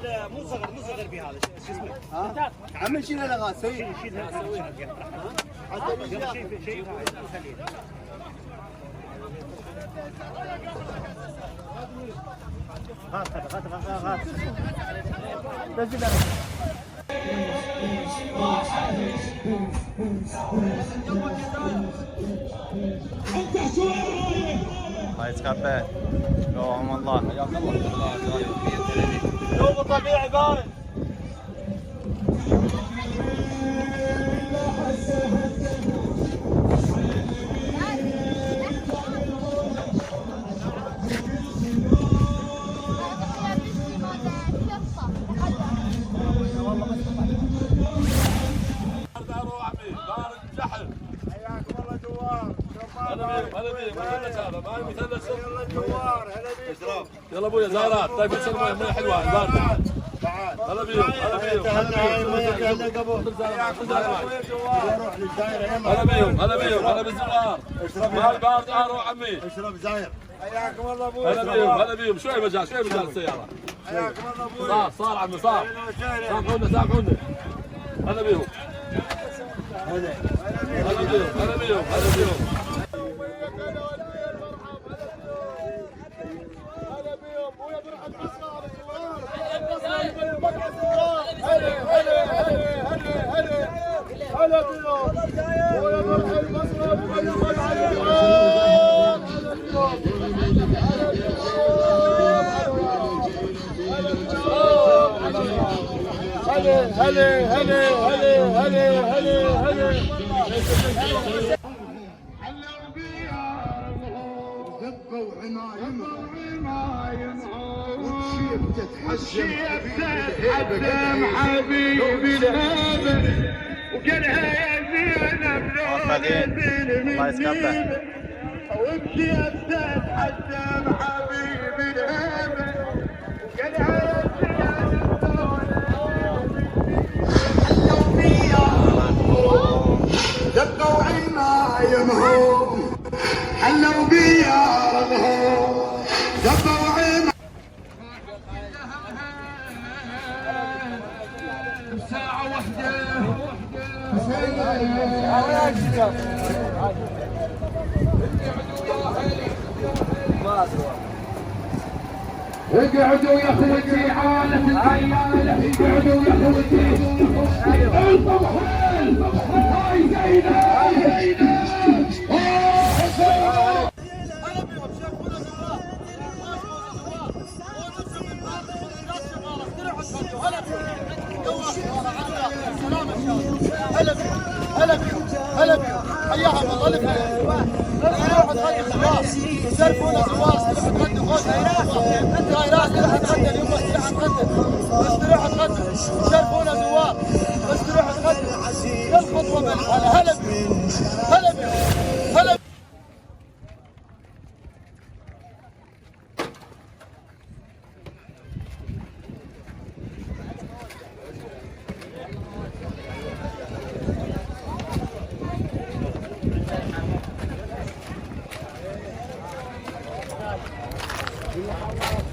مو صغر بهذا شو اسمه؟ ها؟ عم نشيلها لغاز سوي شيلها نسويها شيء غاد الله يتقبل يوم الله حياك الله يوم طبيعي بارد يلا ابويا زهرات طيب ميه حلوه البارده هلا بيهم هلا بيهم هلا بيهم هلا بيهم هلا بالزغار مع البارد اروح عمي اشرب زاير حياكم الله ابوي هلا بيهم هلا بيهم شوي مجال السياره حياكم الله ابوي صار عمي صار سامحونا هلا بيهم هلا بيهم هلا بيهم هلا بيهم تتحزم حبيبي الهبل وقالها يا زينب الله يتقبل وابكي تتحزم حبيبي الهبل وقالها يا زينب دقوا عمايمهم حلوا بيا رغهم دقوا عمايمهم ساعة واحدة اقعدوا يا اخوتي عالة العيالة اقعدوا يا اخوتي الطبحين هاي زينب هلا بيهم حياهم الله الف روحوا تغنوا خلاص يسرفونا زواج تغنوا خذ تغيرات تغني اليوم بس تروحوا تغنوا يسرفونا زواج بس تروحوا تغنوا كل خطوه من هلا بيهم هلا بيهم هلا الله